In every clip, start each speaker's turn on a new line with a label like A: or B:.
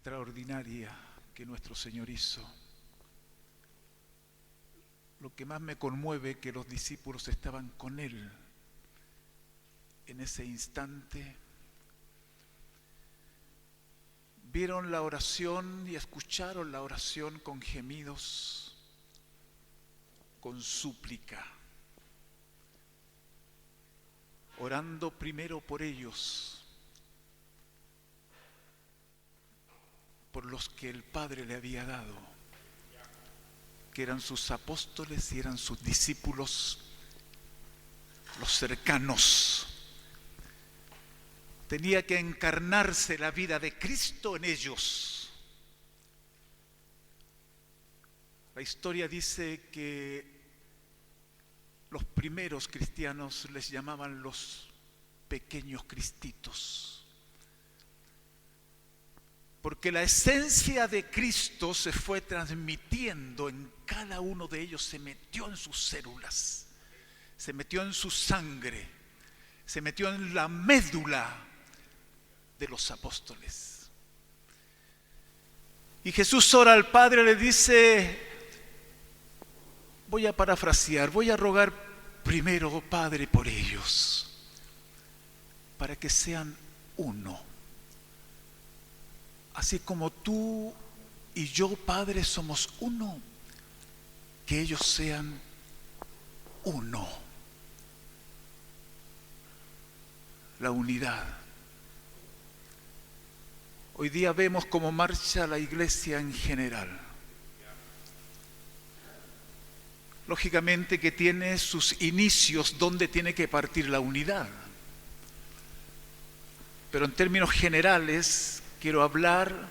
A: extraordinaria que nuestro Señor hizo. Lo que más me conmueve es que los discípulos estaban con Él en ese instante. Vieron la oración y escucharon la oración con gemidos, con súplica, orando primero por ellos, por los que el Padre le había dado, que eran sus apóstoles y eran sus discípulos, los cercanos. Tenía que encarnarse la vida de Cristo en ellos. La historia dice que los primeros cristianos les llamaban los pequeños cristitos, porque la esencia de Cristo se fue transmitiendo en cada uno de ellos, se metió en sus células, se metió en su sangre, se metió en la médula de los apóstoles. Y Jesús ora al Padre, le dice, voy a parafrasear, voy a rogar primero, Padre, por ellos, para que sean uno. Así como tú y yo, Padre, somos uno, que ellos sean uno. La unidad. Hoy día vemos cómo marcha la iglesia en general. Lógicamente que tiene sus inicios donde tiene que partir la unidad. Pero en términos generales, quiero hablar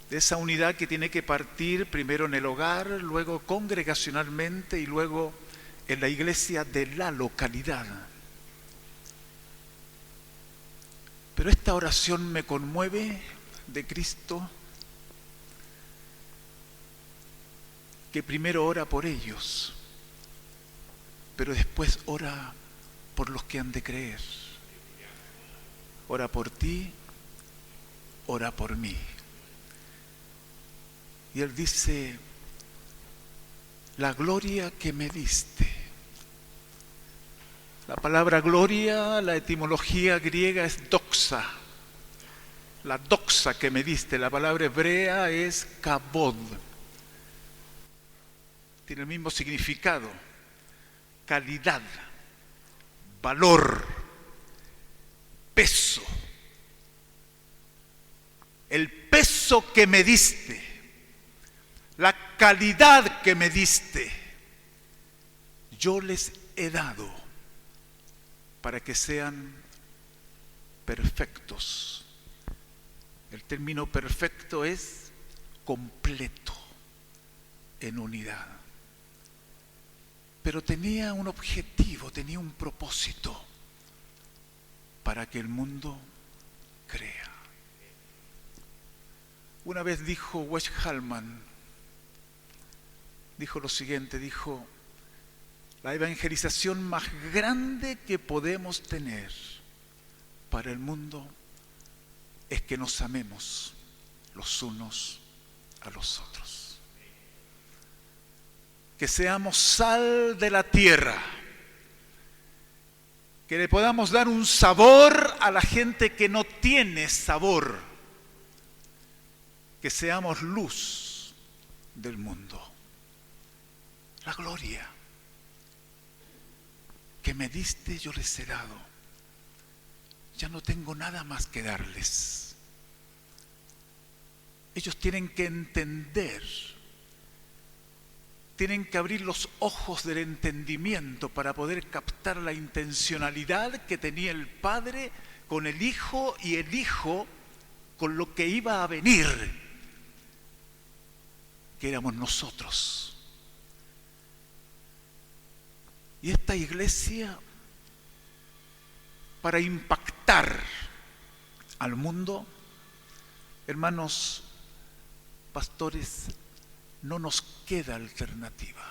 A: de esa unidad que tiene que partir primero en el hogar, luego congregacionalmente y luego en la iglesia de la localidad. Pero esta oración me conmueve de Cristo, que primero ora por ellos, pero después ora por los que han de creer. Ora por ti, ora por mí. Y Él dice, la gloria que me diste. La palabra gloria, la etimología griega es doxa. La doxa que me diste, la palabra hebrea es kabod. Tiene el mismo significado, calidad, valor, peso. El peso que me diste, la calidad que me diste, yo les he dado para que sean perfectos. El término perfecto es completo, en unidad. Pero tenía un objetivo, tenía un propósito, para que el mundo crea. Una vez dijo Wes Hallman, dijo lo siguiente, dijo, la evangelización más grande que podemos tener para el mundo es que nos amemos los unos a los otros. Que seamos sal de la tierra, que le podamos dar un sabor a la gente que no tiene sabor, que seamos luz del mundo. La gloria que me diste yo les he dado. Ya no tengo nada más que darles. Ellos tienen que entender, tienen que abrir los ojos del entendimiento para poder captar la intencionalidad que tenía el Padre con el Hijo y el Hijo con lo que iba a venir, que éramos nosotros. Y esta iglesia, para impactar al mundo, hermanos pastores, no nos queda alternativa.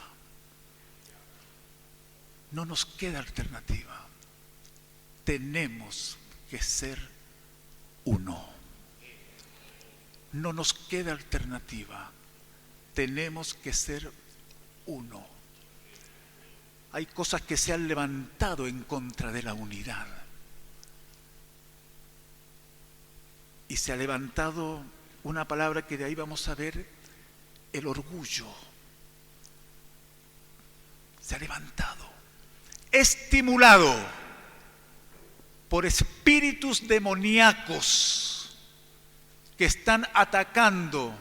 A: No nos queda alternativa. Tenemos que ser uno. No nos queda alternativa. Tenemos que ser uno. Hay cosas que se han levantado en contra de la unidad. Y se ha levantado una palabra que de ahí vamos a ver, el orgullo. Se ha levantado, estimulado por espíritus demoníacos que están atacando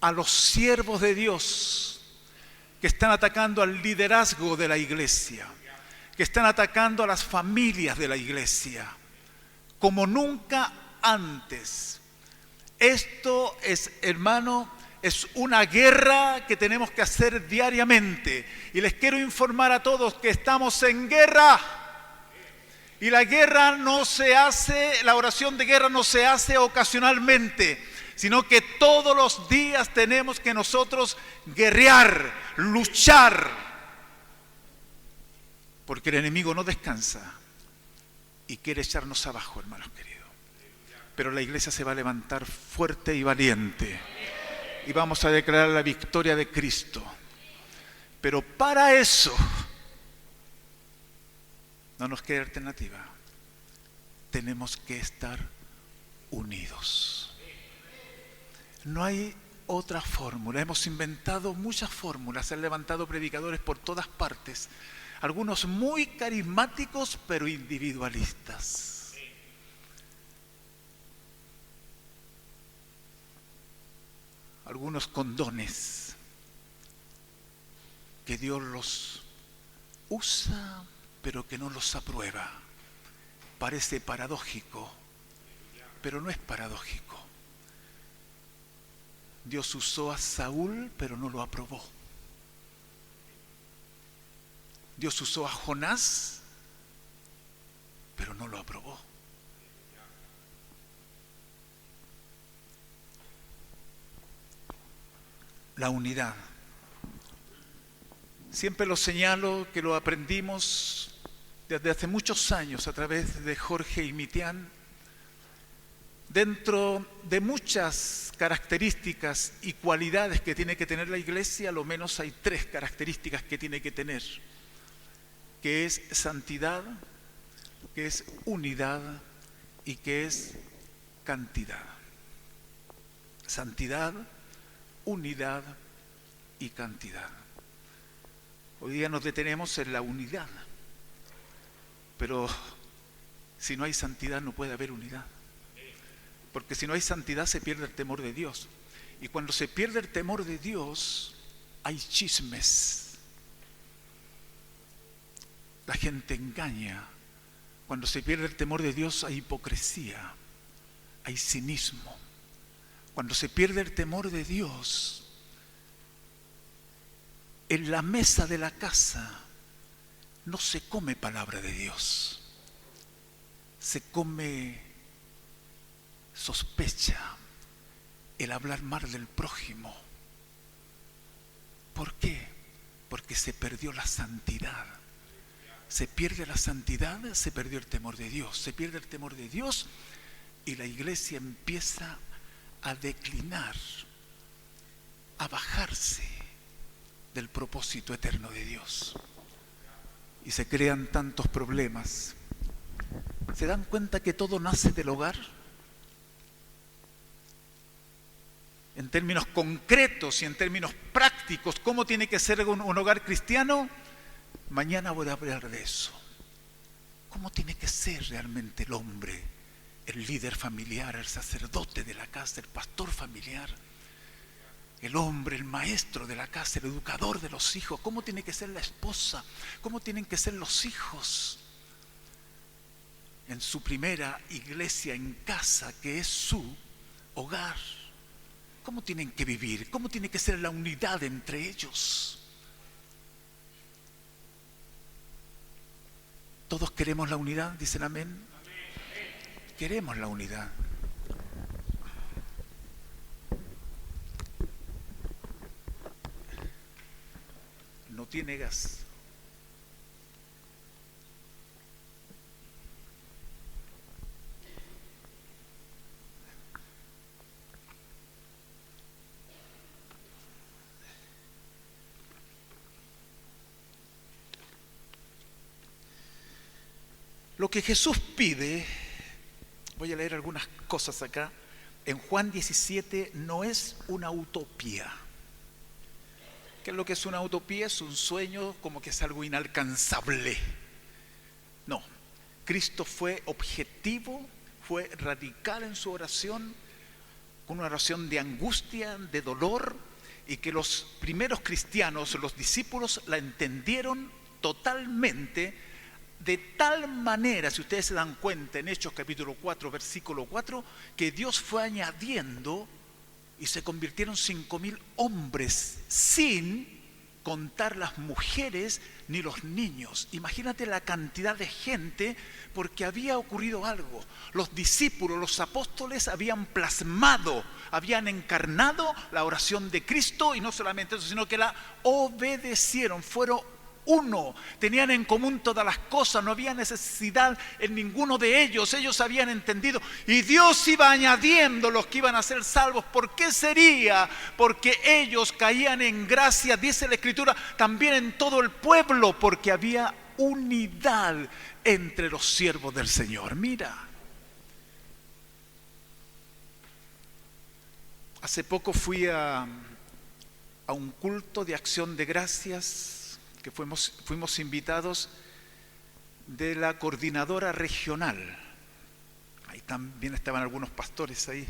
A: a los siervos de Dios, que están atacando al liderazgo de la iglesia, que están atacando a las familias de la iglesia, como nunca antes. Esto es, hermano, es una guerra que tenemos que hacer diariamente. Y les quiero informar a todos que estamos en guerra. Y la guerra no se hace, la oración de guerra no se hace ocasionalmente, sino que todos los días tenemos que nosotros guerrear, luchar. Porque el enemigo no descansa y quiere echarnos abajo, hermanos queridos. Pero la iglesia se va a levantar fuerte y valiente. Y vamos a declarar la victoria de Cristo. Pero para eso no nos queda alternativa. Tenemos que estar unidos. No hay otra fórmula. Hemos inventado muchas fórmulas. Se han levantado predicadores por todas partes. Algunos muy carismáticos, pero individualistas. Algunos con dones que Dios los usa, pero que no los aprueba. Parece paradójico, pero no es paradójico. Dios usó a Saúl, pero no lo aprobó. Dios usó a Jonás, pero no lo aprobó. La unidad. Siempre lo señalo, que lo aprendimos desde hace muchos años a través de Jorge y Mitián. Dentro de muchas características y cualidades que tiene que tener la iglesia, lo menos hay 3 características que tiene que tener, que es santidad, que es unidad y que es cantidad. Santidad, unidad y cantidad. Hoy día nos detenemos en la unidad, pero si no hay santidad no puede haber unidad, porque si no hay santidad se pierde el temor de Dios, y cuando se pierde el temor de Dios hay chismes, la gente engaña. Cuando se pierde el temor de Dios hay hipocresía, hay cinismo. Cuando se pierde el temor de Dios, en la mesa de la casa no se come palabra de Dios, se come sospecha, el hablar mal del prójimo. ¿Por qué? Porque se perdió la santidad. Se pierde la santidad, se perdió el temor de Dios. Se pierde el temor de Dios y la iglesia empieza a declinar, a bajarse del propósito eterno de Dios. Y se crean tantos problemas. ¿Se dan cuenta que todo nace del hogar? En términos concretos y en términos prácticos, ¿cómo tiene que ser un hogar cristiano? Mañana voy a hablar de eso. ¿Cómo tiene que ser realmente el hombre, el líder familiar, el sacerdote de la casa, el pastor familiar? El hombre, el maestro de la casa, el educador de los hijos. ¿Cómo tiene que ser la esposa? ¿Cómo tienen que ser los hijos? En su primera iglesia en casa, que es su hogar. ¿Cómo tienen que vivir? ¿Cómo tiene que ser la unidad entre ellos? ¿Todos queremos la unidad? ¿Dicen amén? Queremos la unidad. No tiene gas. Lo que Jesús pide, voy a leer algunas cosas acá, en Juan 17 no es una utopía. ¿Qué es lo que es una utopía? Es un sueño, como que es algo inalcanzable. No, Cristo fue objetivo, fue radical en su oración, con una oración de angustia, de dolor, y que los primeros cristianos, los discípulos, la entendieron totalmente, de tal manera, si ustedes se dan cuenta en Hechos capítulo 4, versículo 4, que Dios fue añadiendo y se convirtieron 5.000 hombres, sin contar las mujeres ni los niños. Imagínate la cantidad de gente, porque había ocurrido algo. Los discípulos, los apóstoles habían plasmado, habían encarnado la oración de Cristo, y no solamente eso, sino que la obedecieron, fueron uno, tenían en común todas las cosas, no había necesidad en ninguno de ellos, ellos habían entendido, y Dios iba añadiendo los que iban a ser salvos. ¿Por qué sería? Porque ellos caían en gracia, dice la Escritura, también en todo el pueblo, porque había unidad entre los siervos del Señor. Mira, hace poco fui a un culto de acción de gracias, que fuimos invitados de la coordinadora regional. Ahí también estaban algunos pastores ahí.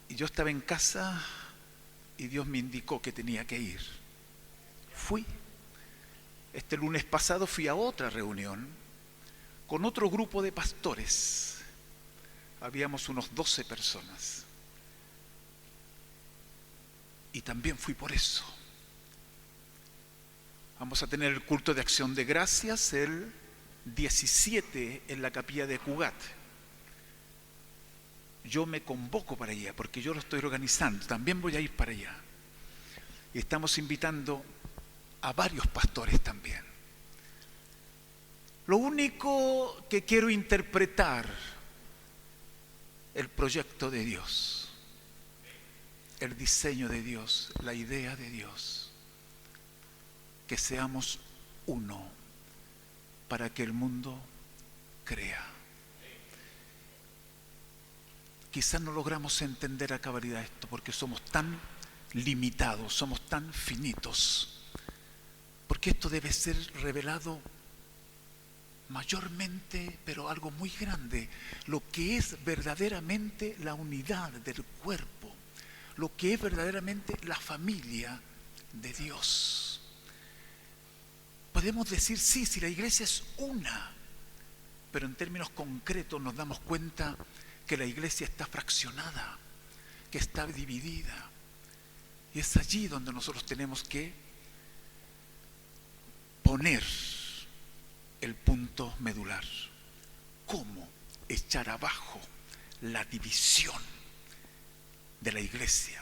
A: Y yo estaba en casa y Dios me indicó que tenía que ir. Fui. Este lunes pasado fui a otra reunión con otro grupo de pastores. Habíamos unos 12 personas. Y también fui por eso. Vamos a tener el culto de acción de gracias el 17 en la capilla de Cugat. Yo me convoco para allá porque yo lo estoy organizando, también voy a ir para allá. Y estamos invitando a varios pastores también. Lo único que quiero interpretar, el proyecto de Dios, el diseño de Dios, la idea de Dios. Que seamos uno para que el mundo crea. Quizás no logramos entender a cabalidad esto porque somos tan limitados, somos tan finitos, porque esto debe ser revelado mayormente, pero algo muy grande, lo que es verdaderamente la unidad del cuerpo, lo que es verdaderamente la familia de Dios. Podemos decir, sí, si la iglesia es una, pero en términos concretos nos damos cuenta que la iglesia está fraccionada, que está dividida. Y es allí donde nosotros tenemos que poner el punto medular. ¿Cómo echar abajo la división de la iglesia?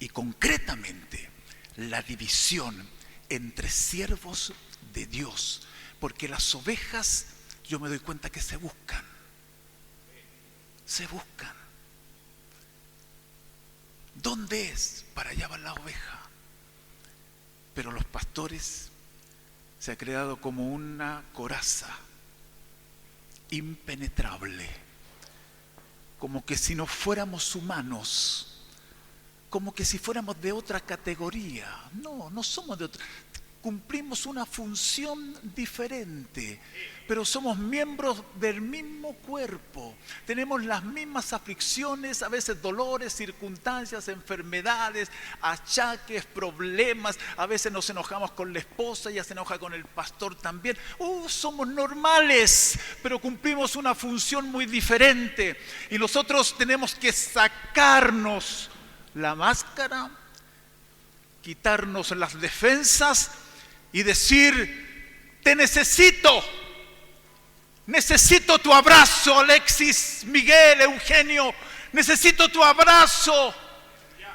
A: Y concretamente, la división entre siervos de Dios, porque las ovejas, yo me doy cuenta que se buscan. ¿Dónde es? Para allá va la oveja. Pero los pastores se ha creado como una coraza impenetrable, como que si no fuéramos humanos, como que si fuéramos de otra categoría. No, no somos de otra. Cumplimos una función diferente, pero somos miembros del mismo cuerpo. Tenemos las mismas aflicciones, a veces dolores, circunstancias, enfermedades, achaques, problemas. A veces nos enojamos con la esposa, ella se enoja con el pastor también. Somos normales, pero cumplimos una función muy diferente. Y nosotros tenemos que sacarnos la máscara, quitarnos las defensas y decir: te necesito tu abrazo, Alexis, Miguel, Eugenio, necesito tu abrazo,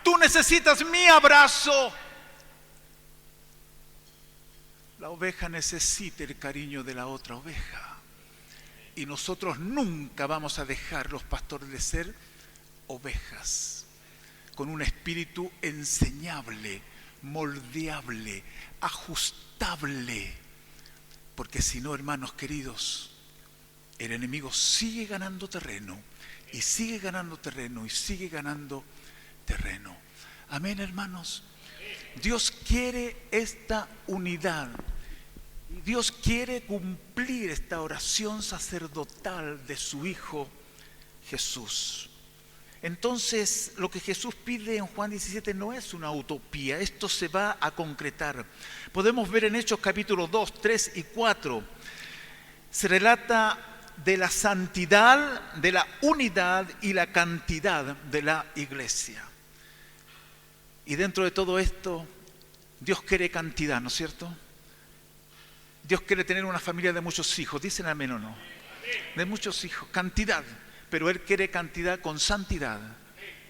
A: tú necesitas mi abrazo. La oveja necesita el cariño de la otra oveja, y nosotros nunca vamos a dejar, los pastores, de ser ovejas con un espíritu enseñable, moldeable, ajustable, Porque si no, hermanos queridos, el enemigo sigue ganando terreno, y sigue ganando terreno, y sigue ganando terreno. Amén, hermanos. Dios quiere esta unidad. Dios quiere cumplir esta oración sacerdotal de su Hijo Jesús. Entonces, lo que Jesús pide en Juan 17 no es una utopía, esto se va a concretar. Podemos ver en Hechos capítulos 2, 3 y 4, se relata de la santidad, de la unidad y la cantidad de la iglesia. Y dentro de todo esto, Dios quiere cantidad, ¿no es cierto? Dios quiere tener una familia de muchos hijos, ¿dicen amén o no? De muchos hijos, cantidad. Pero Él quiere cantidad con santidad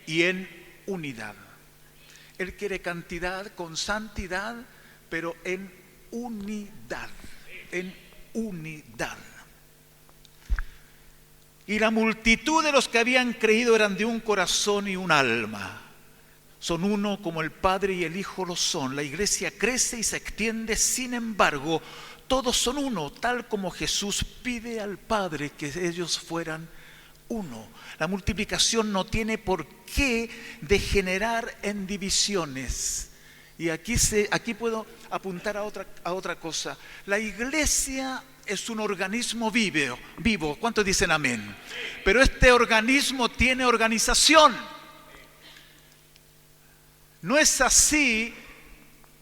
A: y en unidad. Él quiere cantidad con santidad, pero en unidad. En unidad. Y la multitud de los que habían creído eran de un corazón y un alma. Son uno como el Padre y el Hijo lo son. La iglesia crece y se extiende, sin embargo, todos son uno, tal como Jesús pide al Padre que ellos fueran uno. La multiplicación no tiene por qué degenerar en divisiones. Y aquí puedo apuntar a otra cosa. La iglesia es un organismo vivo. ¿Cuántos dicen amén? Pero este organismo tiene organización. No es así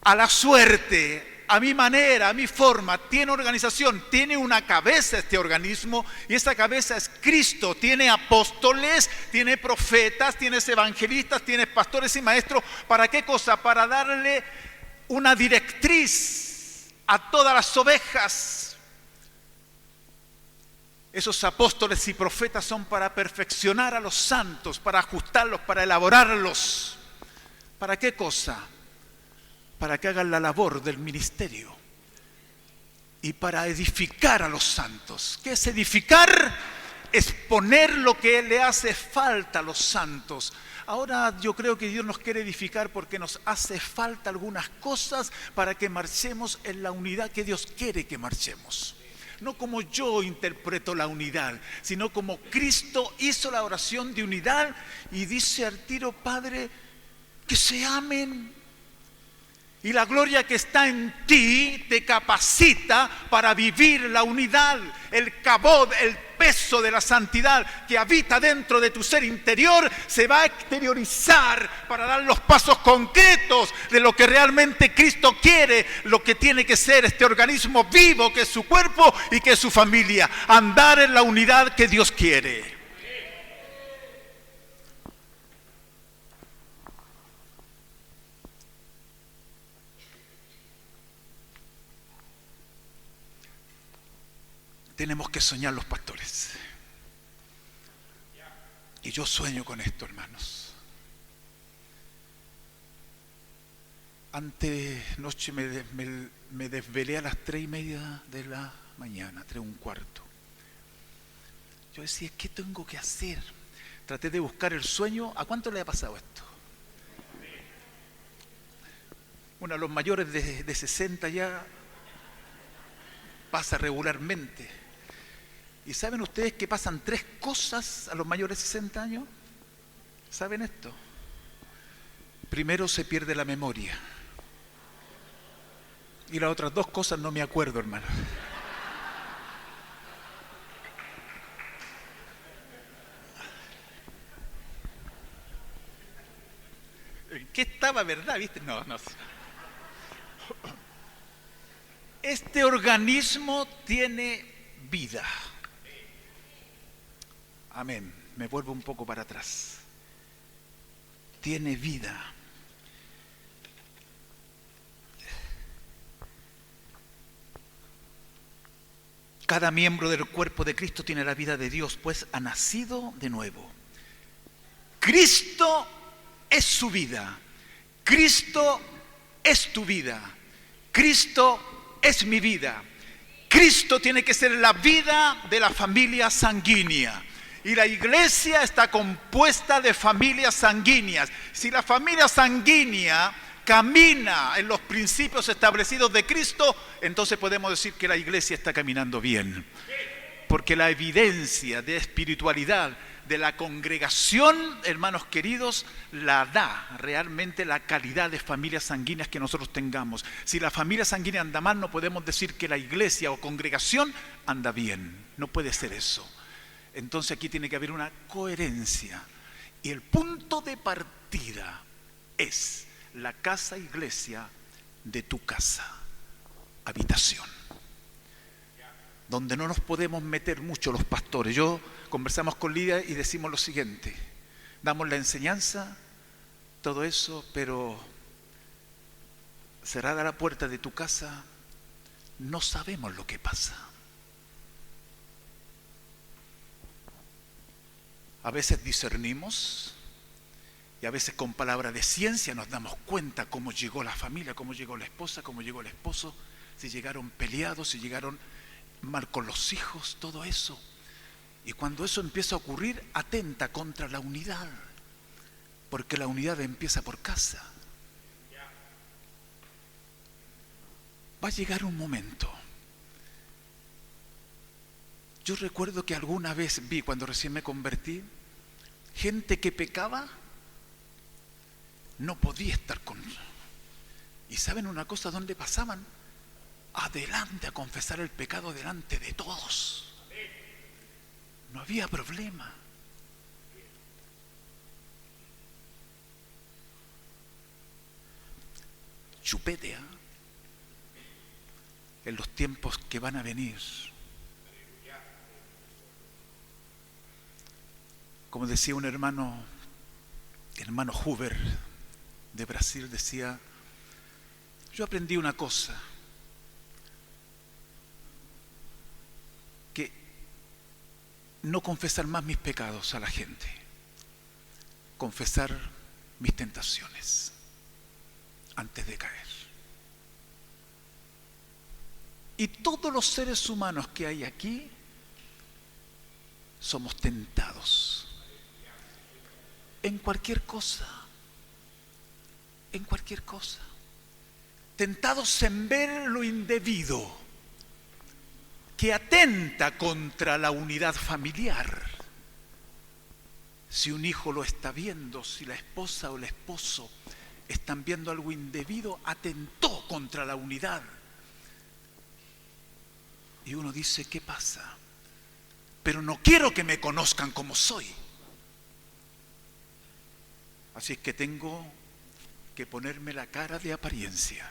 A: a la suerte, a mi manera, a mi forma. Tiene organización, tiene una cabeza este organismo, y esa cabeza es Cristo. Tiene apóstoles, tiene profetas, tiene evangelistas, tiene pastores y maestros. ¿Para qué cosa? Para darle una directriz a todas las ovejas. Esos apóstoles y profetas son para perfeccionar a los santos, para ajustarlos, para elaborarlos. ¿Para qué cosa? Para que hagan la labor del ministerio y para edificar a los santos. ¿Qué es edificar? Es poner lo que le hace falta a los santos. Ahora yo creo que Dios nos quiere edificar porque nos hace falta algunas cosas para que marchemos en la unidad que Dios quiere que marchemos. No como yo interpreto la unidad, sino como Cristo hizo la oración de unidad y dice al tiro: Padre, que se amen. Y la gloria que está en ti te capacita para vivir la unidad, el cabod, el peso de la santidad que habita dentro de tu ser interior se va a exteriorizar para dar los pasos concretos de lo que realmente Cristo quiere, lo que tiene que ser este organismo vivo que es su cuerpo y que es su familia. Andar en la unidad que Dios quiere. Tenemos que soñar los pastores. Y yo sueño con esto, hermanos. Antenoche me desvelé a las 3:30 de la mañana, 3:15. Yo decía, ¿qué tengo que hacer? Traté de buscar el sueño. ¿A cuánto le ha pasado esto? Bueno, a los mayores de 60 ya pasa regularmente. ¿Y saben ustedes que pasan 3 cosas a los mayores de 60 años? ¿Saben esto? Primero, se pierde la memoria. Y las otras 2 cosas no me acuerdo, hermano. ¿En qué estaba, verdad? ¿Viste? No. Este organismo tiene vida. Amén. Me vuelvo un poco para atrás. Tiene vida. Cada miembro del cuerpo de Cristo tiene la vida de Dios, pues ha nacido de nuevo. Cristo es su vida. Cristo es tu vida. Cristo es mi vida. Cristo tiene que ser la vida de la familia sanguínea. Y la iglesia está compuesta de familias sanguíneas. Si la familia sanguínea camina en los principios establecidos de Cristo, entonces podemos decir que la iglesia está caminando bien. Porque la evidencia de espiritualidad de la congregación, hermanos queridos, la da realmente la calidad de familias sanguíneas que nosotros tengamos. Si la familia sanguínea anda mal, no podemos decir que la iglesia o congregación anda bien. No puede ser eso. Entonces aquí tiene que haber una coherencia. Y el punto de partida es la casa iglesia de tu casa, habitación, donde no nos podemos meter mucho los pastores. Yo conversamos con Lidia y decimos lo siguiente: damos la enseñanza, todo eso, pero cerrada la puerta de tu casa, no sabemos lo que pasa. A veces discernimos y a veces con palabra de ciencia nos damos cuenta cómo llegó la familia, cómo llegó la esposa, cómo llegó el esposo, si llegaron peleados, si llegaron mal con los hijos, todo eso. Y cuando eso empieza a ocurrir, atenta contra la unidad, porque la unidad empieza por casa. Va a llegar un momento. Yo recuerdo que alguna vez vi, cuando recién me convertí, gente que pecaba, no podía estar con... ¿Y saben una cosa? ¿Dónde pasaban? Adelante a confesar el pecado delante de todos. No había problema. Chupete, ¿eh? En los tiempos que van a venir. Como decía un hermano Huber de Brasil, decía: yo aprendí una cosa, que no confesar más mis pecados a la gente, confesar mis tentaciones antes de caer. Y todos los seres humanos que hay aquí somos tentados en cualquier cosa, tentados en ver lo indebido que atenta contra la unidad familiar. Si un hijo lo está viendo, si la esposa o el esposo están viendo algo indebido, atentó contra la unidad. Y uno dice: ¿qué pasa? Pero no quiero que me conozcan como soy. Así es que tengo que ponerme la cara de apariencia.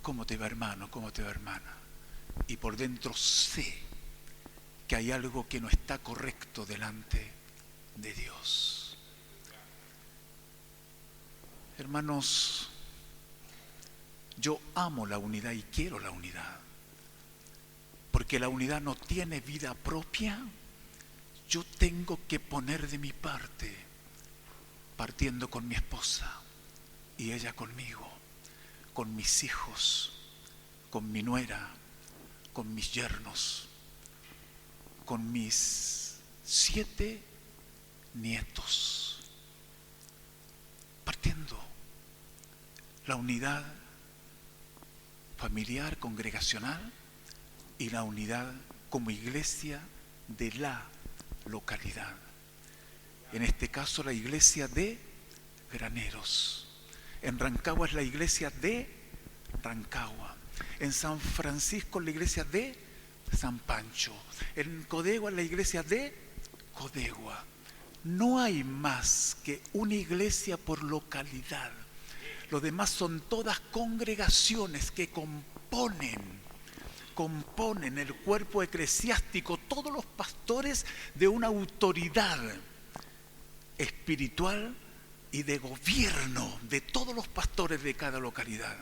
A: ¿Cómo te va, hermano? ¿Cómo te va, hermana? Y por dentro sé que hay algo que no está correcto delante de Dios. Hermanos, yo amo la unidad y quiero la unidad, porque la unidad no tiene vida propia. Yo tengo que poner de mi parte, partiendo con mi esposa y ella conmigo, con mis hijos, con mi nuera, con mis yernos, con mis 7 nietos, partiendo. La unidad familiar, congregacional, y la unidad como iglesia de la localidad. En este caso, la iglesia de Graneros. En Rancagua es la iglesia de Rancagua. En San Francisco la iglesia de San Pancho. En Codegua la iglesia de Codegua. No hay más que una iglesia por localidad. Los demás son todas congregaciones que componen el cuerpo eclesiástico, todos los pastores de una autoridad espiritual y de gobierno de todos los pastores de cada localidad.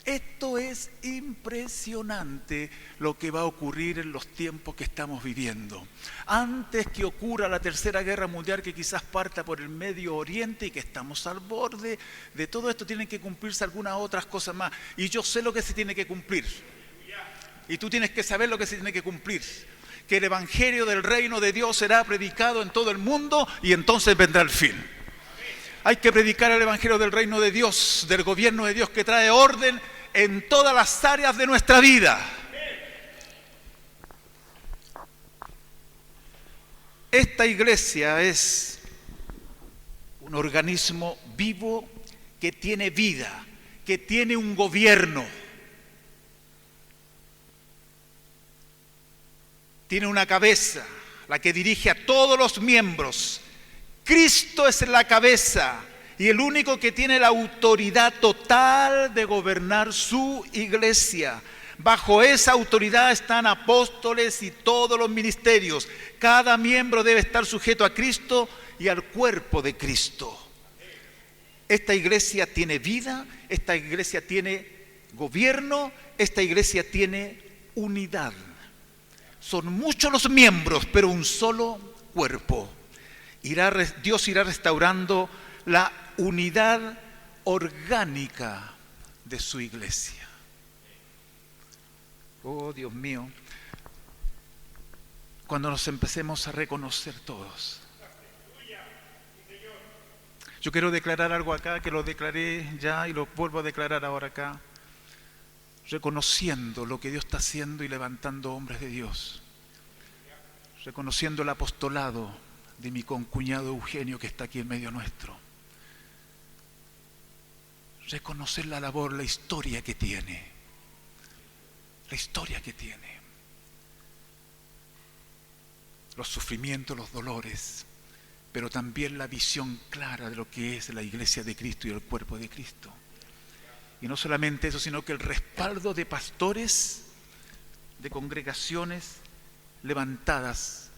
A: Esto es impresionante lo que va a ocurrir en los tiempos que estamos viviendo. Antes que ocurra la Tercera Guerra Mundial, que quizás parta por el Medio Oriente y que estamos al borde de todo esto, tienen que cumplirse algunas otras cosas más. Y yo sé lo que se tiene que cumplir. Y tú tienes que saber lo que se tiene que cumplir. Que el Evangelio del Reino de Dios será predicado en todo el mundo y entonces vendrá el fin. Hay que predicar el evangelio del reino de Dios, del gobierno de Dios que trae orden en todas las áreas de nuestra vida. Esta iglesia es un organismo vivo que tiene vida, que tiene un gobierno. Tiene una cabeza, la que dirige a todos los miembros. Cristo es la cabeza y el único que tiene la autoridad total de gobernar su iglesia. Bajo esa autoridad están apóstoles y todos los ministerios. Cada miembro debe estar sujeto a Cristo y al cuerpo de Cristo. Esta iglesia tiene vida, esta iglesia tiene gobierno, esta iglesia tiene unidad. Son muchos los miembros, pero un solo cuerpo. Dios irá restaurando la unidad orgánica de su iglesia. Oh, Dios mío, cuando nos empecemos a reconocer todos. Yo quiero declarar algo acá, que lo declaré ya y lo vuelvo a declarar ahora acá. Reconociendo lo que Dios está haciendo y levantando hombres de Dios. Reconociendo el apostolado de mi concuñado Eugenio que está aquí en medio nuestro. Reconocer la labor, la historia que tiene. La historia que tiene. Los sufrimientos, los dolores, pero también la visión clara de lo que es la iglesia de Cristo y el cuerpo de Cristo. Y no solamente eso, sino que el respaldo de pastores, de congregaciones levantadas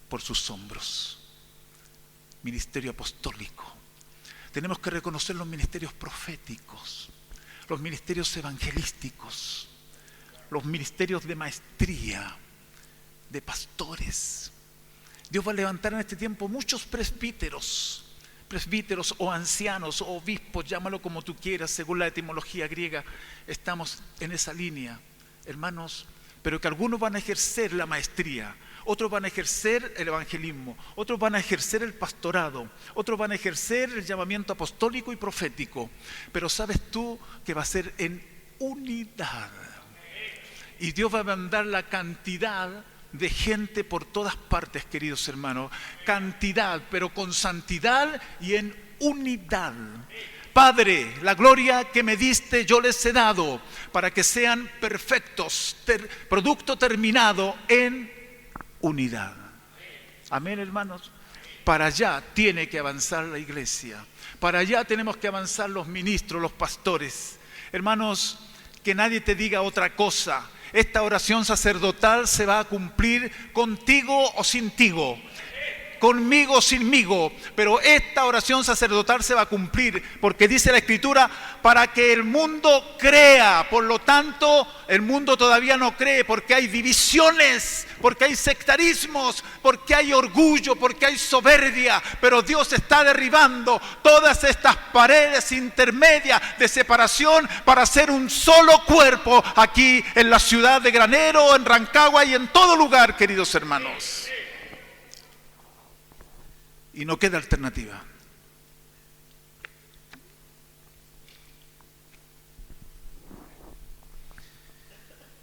A: por sus hombros. Ministerio apostólico. Tenemos que reconocer los ministerios proféticos, los ministerios evangelísticos, los ministerios de maestría, de pastores. Dios va a levantar en este tiempo muchos presbíteros o ancianos o obispos, llámalo como tú quieras, según la etimología griega. Estamos en esa línea, hermanos, pero que algunos van a ejercer la maestría, otros van a ejercer el evangelismo, otros van a ejercer el pastorado, otros van a ejercer el llamamiento apostólico y profético. Pero sabes tú que va a ser en unidad. Y Dios va a mandar la cantidad de gente por todas partes, queridos hermanos. Cantidad, pero con santidad y en unidad. Padre, la gloria que me diste yo les he dado para que sean perfectos, producto terminado en unidad. Amén, hermanos. Para allá tiene que avanzar la iglesia. Para allá tenemos que avanzar los ministros, los pastores. Hermanos, que nadie te diga otra cosa. Esta oración sacerdotal se va a cumplir contigo o sintigo, conmigo o sinmigo, pero esta oración sacerdotal se va a cumplir porque dice la Escritura, para que el mundo crea. Por lo tanto, el mundo todavía no cree porque hay divisiones, porque hay sectarismos, porque hay orgullo, porque hay soberbia, pero Dios está derribando todas estas paredes intermedias de separación para hacer un solo cuerpo aquí en la ciudad de Granero, en Rancagua y en todo lugar, queridos hermanos. Y no queda alternativa.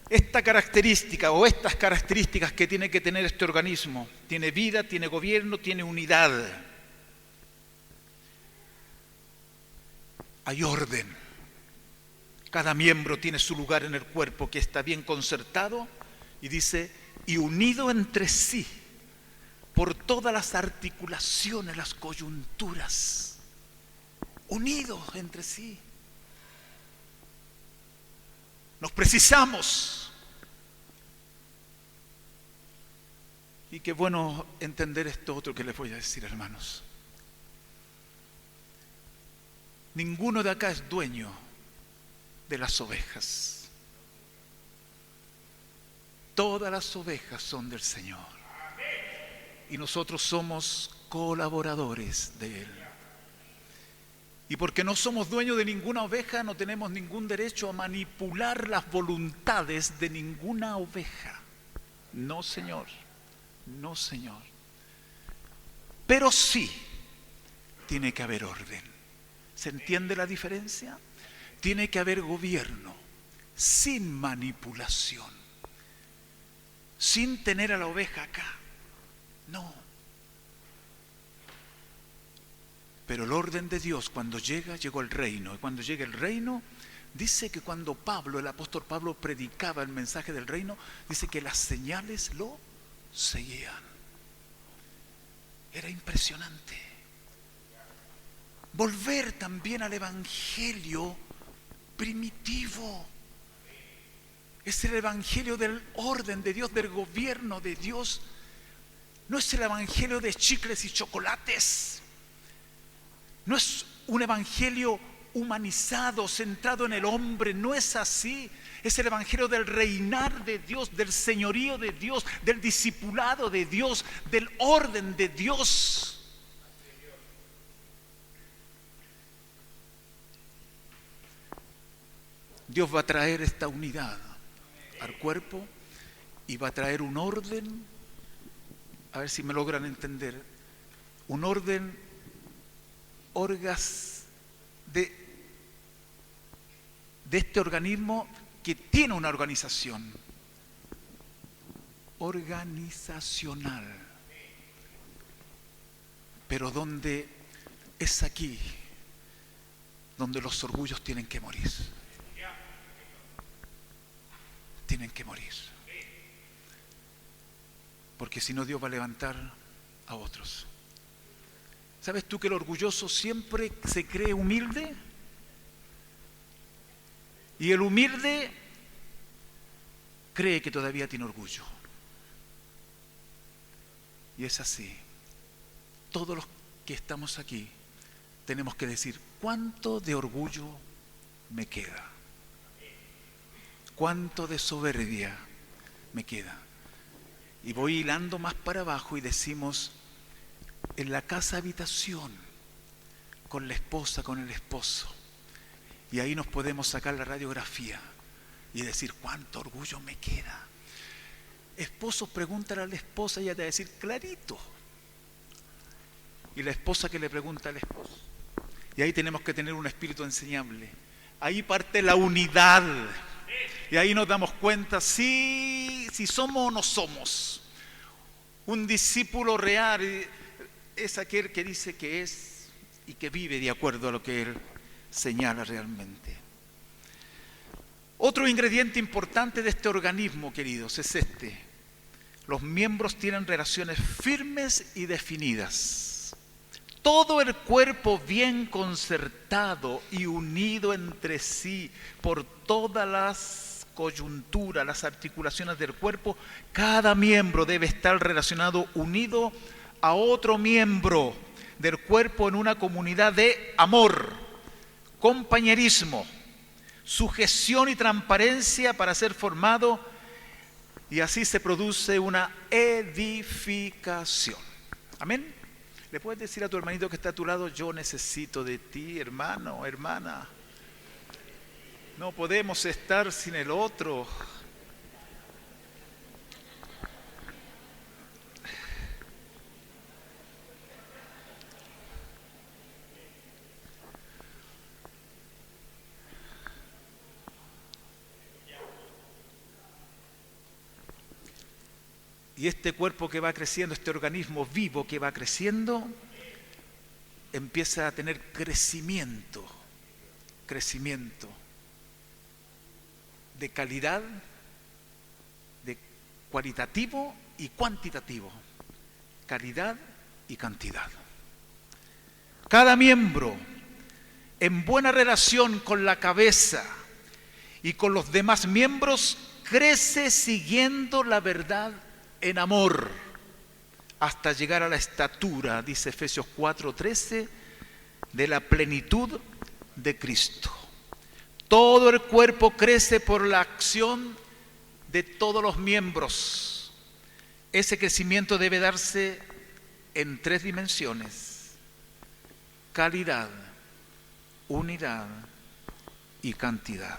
A: Esta característica o estas características que tiene que tener este organismo: tiene vida, tiene gobierno, tiene unidad. Hay orden. Cada miembro tiene su lugar en el cuerpo que está bien concertado y dice, y unido entre sí por todas las articulaciones, las coyunturas, unidos entre sí. Nos precisamos. Y qué bueno entender esto otro que les voy a decir, hermanos. Ninguno de acá es dueño de las ovejas. Todas las ovejas son del Señor. Y nosotros somos colaboradores de Él. Y porque no somos dueños de ninguna oveja, no tenemos ningún derecho a manipular las voluntades de ninguna oveja. No, Señor. No, Señor. Pero sí tiene que haber orden. ¿Se entiende la diferencia? Tiene que haber gobierno sin manipulación, sin tener a la oveja acá. No. Pero el orden de Dios, cuando llegó el reino. Y cuando llega el reino, dice que cuando el apóstol Pablo predicaba el mensaje del reino, dice que las señales lo seguían. Era impresionante. Volver también al evangelio primitivo. Es el evangelio del orden de Dios, del gobierno de Dios. No es el evangelio de chicles y chocolates. No es un evangelio humanizado, centrado en el hombre. No es así. Es el evangelio del reinar de Dios, del señorío de Dios, del discipulado de Dios, del orden de Dios. Dios va a traer esta unidad al cuerpo y va a traer un orden, a ver si me logran entender, un orden de este organismo que tiene una organización organizacional, pero donde es aquí donde los orgullos tienen que morir. Tienen que morir. Porque si no, Dios va a levantar a otros. ¿Sabes tú que el orgulloso siempre se cree humilde? Y el humilde cree que todavía tiene orgullo. Y es así. Todos los que estamos aquí tenemos que decir, ¿cuánto de orgullo me queda? ¿Cuánto de soberbia me queda? Y voy hilando más para abajo y decimos, en la casa habitación, con la esposa, con el esposo. Y ahí nos podemos sacar la radiografía y decir, ¿cuánto orgullo me queda? Esposos, pregúntale a la esposa y ella te va a decir, clarito. Y la esposa que le pregunta al esposo. Y ahí tenemos que tener un espíritu enseñable. Ahí parte la unidad. Y ahí nos damos cuenta si somos o no somos. Un discípulo real es aquel que dice que es y que vive de acuerdo a lo que él señala realmente. Otro ingrediente importante de este organismo, queridos, es este. Los miembros tienen relaciones firmes y definidas. Todo el cuerpo bien concertado y unido entre sí por todas las coyunturas, las articulaciones del cuerpo, cada miembro debe estar relacionado, unido a otro miembro del cuerpo en una comunidad de amor, compañerismo, sujeción y transparencia para ser formado, y así se produce una edificación. Amén. ¿Le puedes decir a tu hermanito que está a tu lado, yo necesito de ti, hermano, hermana? No podemos estar sin el otro. Y este cuerpo que va creciendo, este organismo vivo que va creciendo, empieza a tener crecimiento de calidad, de cualitativo y cuantitativo, calidad y cantidad. Cada miembro en buena relación con la cabeza y con los demás miembros crece siguiendo la verdad en amor hasta llegar a la estatura, dice Efesios 4:13, de la plenitud de Cristo. Todo el cuerpo crece por la acción de todos los miembros. Ese crecimiento debe darse en 3 dimensiones: calidad, unidad y cantidad.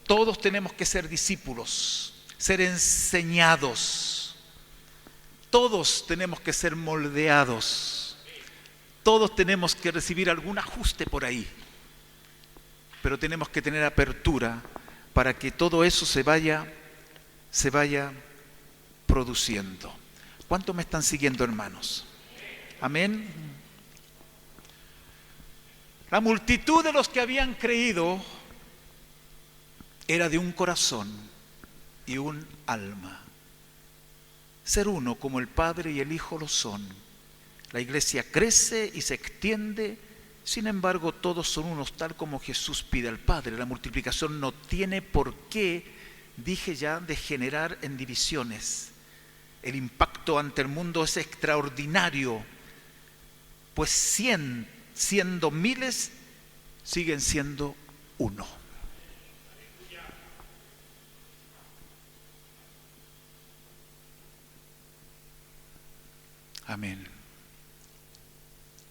A: Todos tenemos que ser discípulos, ser enseñados. Todos tenemos que ser moldeados. todos tenemos que recibir algún ajuste por ahí, pero tenemos que tener apertura para que todo eso se vaya produciendo. ¿Cuántos me están siguiendo, hermanos? Amén. La multitud de los que habían creído era de un corazón y un alma. Ser uno como el Padre y el Hijo lo son. La iglesia crece y se extiende, sin embargo todos son unos tal como Jesús pide al Padre. La multiplicación no tiene por qué, dije ya, degenerar en divisiones. El impacto ante el mundo es extraordinario, pues siendo miles, siguen siendo uno. Amén.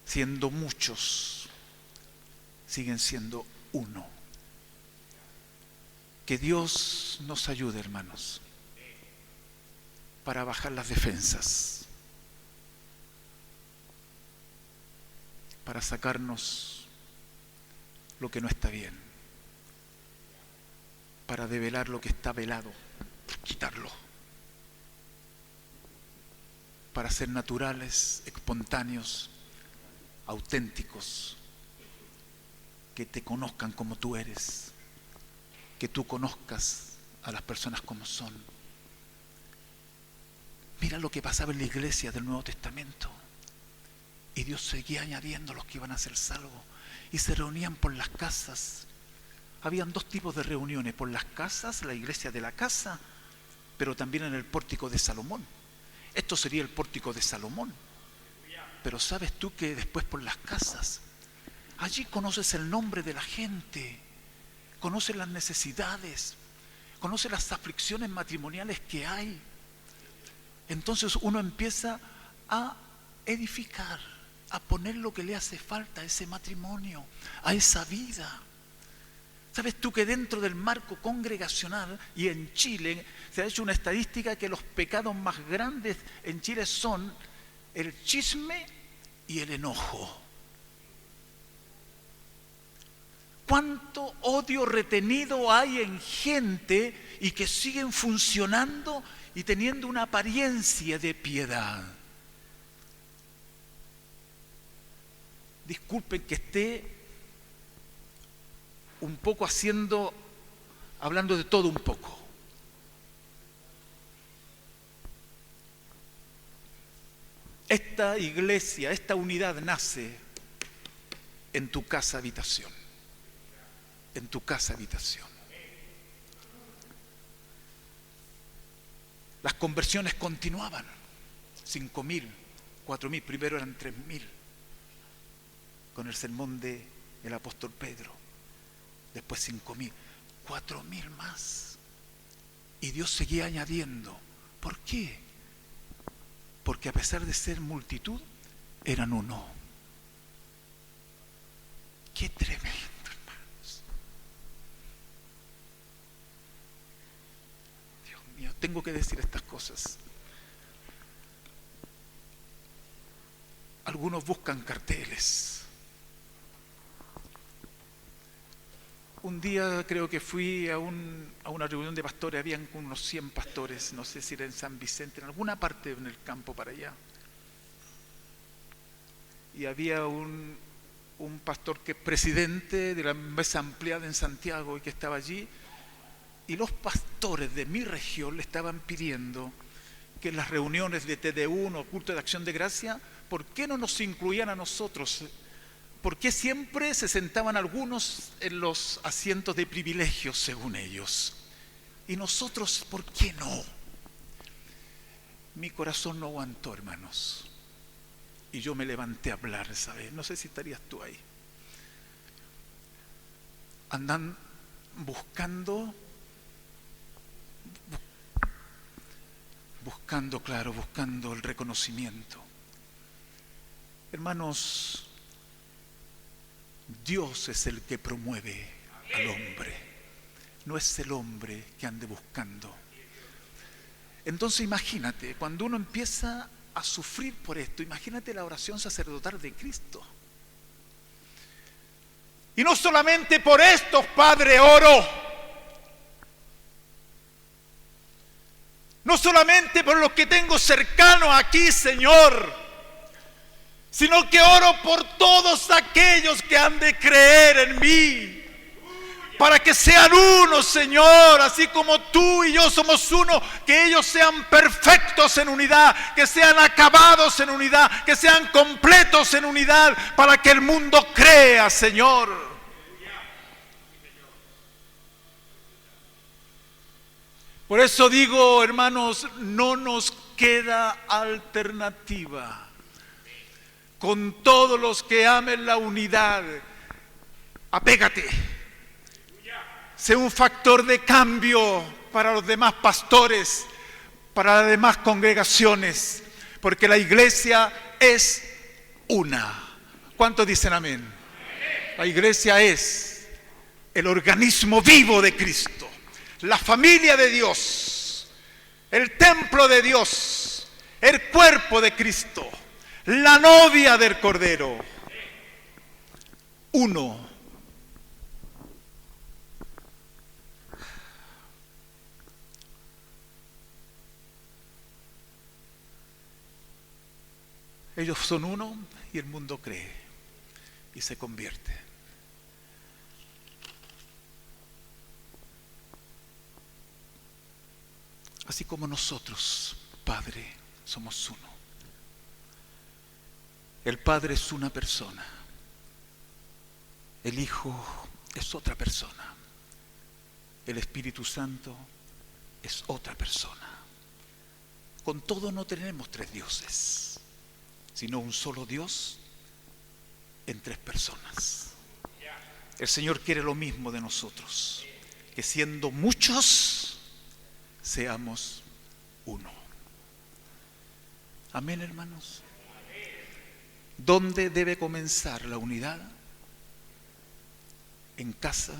A: Siendo muchos, siguen siendo uno. Que Dios nos ayude, hermanos, para bajar las defensas, para sacarnos lo que no está bien, para develar lo que está velado, quitarlo, para ser naturales, espontáneos, auténticos, que te conozcan como tú eres, que tú conozcas a las personas como son. Mira lo que pasaba en la iglesia del Nuevo Testamento, y Dios seguía añadiendo los que iban a ser salvos, y se reunían por las casas. Habían dos tipos de reuniones: por las casas, la iglesia de la casa, pero también en el pórtico de Salomón. Esto sería el pórtico de Salomón. Pero ¿sabes tú que después por las casas, allí conoces el nombre de la gente, conoces las necesidades, conoces las aflicciones matrimoniales que hay? Entonces uno empieza a edificar, a poner lo que le hace falta a ese matrimonio, a esa vida. ¿Sabes tú que dentro del marco congregacional y en Chile se ha hecho una estadística que los pecados más grandes en Chile son el chisme y el enojo? ¿Cuánto odio retenido hay en gente y que siguen funcionando y teniendo una apariencia de piedad? Disculpen que esté un poco hablando de todo un poco. Esta iglesia, esta unidad nace en tu casa habitación. En tu casa habitación. Las conversiones continuaban. 5.000, 4.000, primero eran 3.000. Con el sermón del apóstol Pedro. Después 5.000, 4.000 más. Y Dios seguía añadiendo. ¿Por qué? Porque a pesar de ser multitud, eran uno. ¡Qué tremendo, hermanos! Dios mío, tengo que decir estas cosas. Algunos buscan carteles. Un día creo que fui a una reunión de pastores, habían unos 100 pastores, no sé si era en San Vicente, en alguna parte en el campo para allá. Y había un pastor que es presidente de la mesa ampliada en Santiago y que estaba allí. Y los pastores de mi región le estaban pidiendo que en las reuniones de TD1 o culto de acción de gracia, ¿por qué no nos incluían a nosotros? ¿Por qué siempre se sentaban algunos en los asientos de privilegios, según ellos? Y nosotros, ¿por qué no? Mi corazón no aguantó, hermanos. Y yo me levanté a hablar, ¿sabes? No sé si estarías tú ahí. Andan buscando, buscando el reconocimiento. Hermanos, Dios es el que promueve al hombre, no es el hombre que ande buscando. Entonces imagínate, cuando uno empieza a sufrir por esto. Imagínate la oración sacerdotal de Cristo. Y no solamente por esto, Padre, oro. No solamente por los que tengo cercanos aquí, Señor, sino que oro por todos aquellos que han de creer en mí, para que sean uno, Señor, así como tú y yo somos uno, que ellos sean perfectos en unidad, que sean acabados en unidad, que sean completos en unidad, para que el mundo crea, Señor. Por eso digo, hermanos, no nos queda alternativa. Con todos los que amen la unidad, apégate. Sé un factor de cambio para los demás pastores, para las demás congregaciones, porque la iglesia es una. ¿Cuántos dicen amén? La iglesia es el organismo vivo de Cristo, la familia de Dios, el templo de Dios, el cuerpo de Cristo, la novia del Cordero. Uno. Ellos son uno y el mundo cree y se convierte. Así como nosotros, Padre, somos uno. El Padre es una persona. El Hijo es otra persona. El Espíritu Santo es otra persona. Con todo no tenemos tres dioses, sino un solo Dios en tres personas. El Señor quiere lo mismo de nosotros, que siendo muchos, seamos uno. Amén, hermanos. ¿Dónde debe comenzar la unidad? En casa.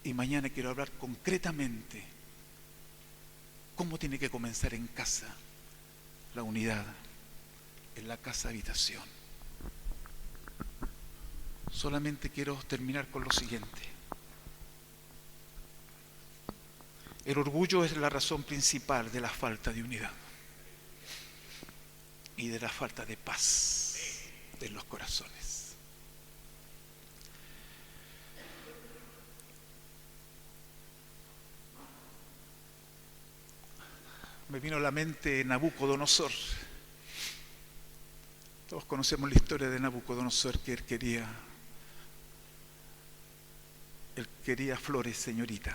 A: Y mañana quiero hablar concretamente cómo tiene que comenzar en casa la unidad, en la casa habitación. Solamente quiero terminar con lo siguiente. El orgullo es la razón principal de la falta de unidad y de la falta de paz en los corazones. Me vino a la mente Nabucodonosor. Todos conocemos la historia de Nabucodonosor, que él quería flores, señorita.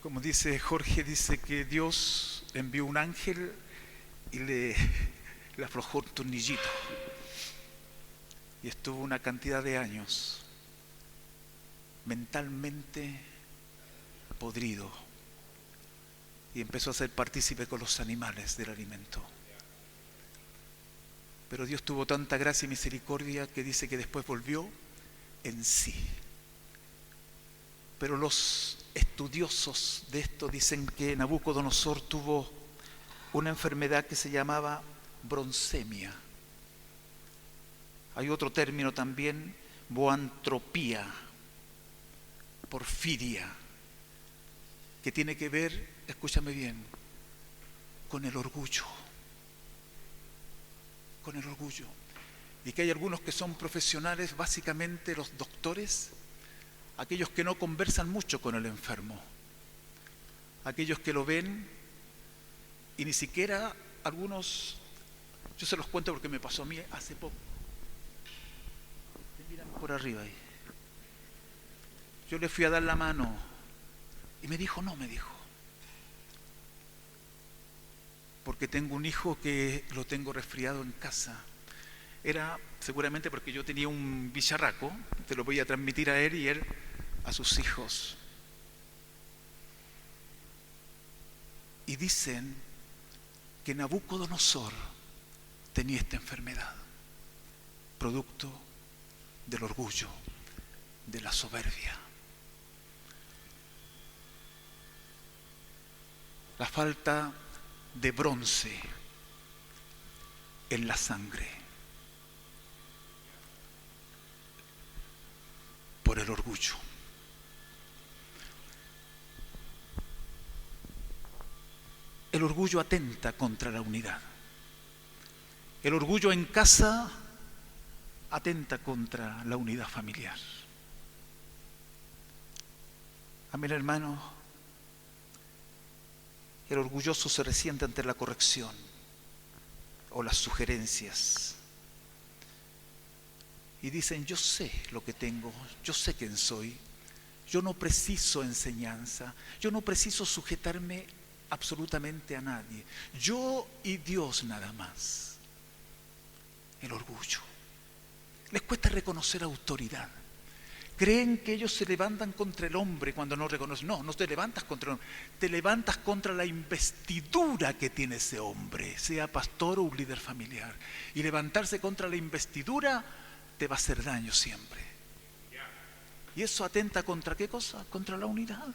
A: Como dice Jorge, dice que Dios envió un ángel y le aflojó un tornillito. Y estuvo una cantidad de años mentalmente podrido. Y empezó a ser partícipe con los animales del alimento. Pero Dios tuvo tanta gracia y misericordia que dice que después volvió en sí. Pero los estudiosos de esto dicen que Nabucodonosor tuvo una enfermedad que se llamaba broncemia. Hay otro término también, boantropía, porfiria, que tiene que ver, escúchame bien, con el orgullo. Con el orgullo. Y que hay algunos que son profesionales, básicamente los doctores, aquellos que no conversan mucho con el enfermo, aquellos que lo ven y ni siquiera algunos, yo se los cuento porque me pasó a mí hace poco. Me miran por arriba ahí. Yo le fui a dar la mano y me dijo, no, me dijo, porque tengo un hijo que lo tengo resfriado en casa. Era seguramente porque yo tenía un bicharraco, te lo voy a transmitir a él y él a sus hijos. Y dicen que Nabucodonosor tenía esta enfermedad, producto del orgullo, de la soberbia. la falta de bronce en la sangre por el orgullo. El orgullo atenta contra la unidad. El orgullo en casa atenta contra la unidad familiar. Amén, hermano. El orgulloso se resiente ante la corrección o las sugerencias. Y dicen, yo sé lo que tengo, yo sé quién soy, yo no preciso enseñanza, yo no preciso sujetarme absolutamente a nadie. Yo y Dios nada más. El orgullo. Les cuesta reconocer autoridad. Creen que ellos se levantan contra el hombre cuando no reconocen. No, no te levantas contra el hombre. Te levantas contra la investidura que tiene ese hombre, sea pastor o un líder familiar. Y levantarse contra la investidura te va a hacer daño siempre. Y eso atenta contra ¿qué cosa? Contra la unidad.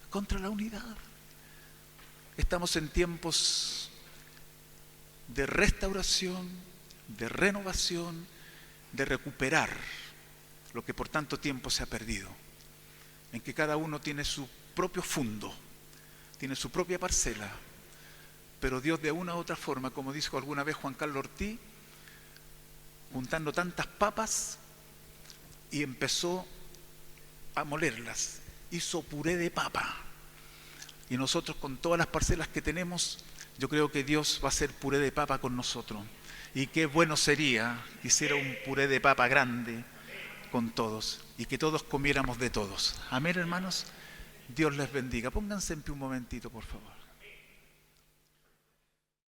A: Contra la unidad. Estamos en tiempos de restauración, de renovación, de recuperar lo que por tanto tiempo se ha perdido, en que cada uno tiene su propio fundo, tiene su propia parcela, pero Dios de una u otra forma, como dijo alguna vez Juan Carlos Ortiz, juntando tantas papas y empezó a molerlas, hizo puré de papa. Y nosotros con todas las parcelas que tenemos, yo creo que Dios va a hacer puré de papa con nosotros. Y qué bueno sería que hiciera un puré de papa grande con todos y que todos comiéramos de todos. Amén, hermanos. Dios les bendiga. Pónganse en pie un momentito, por favor.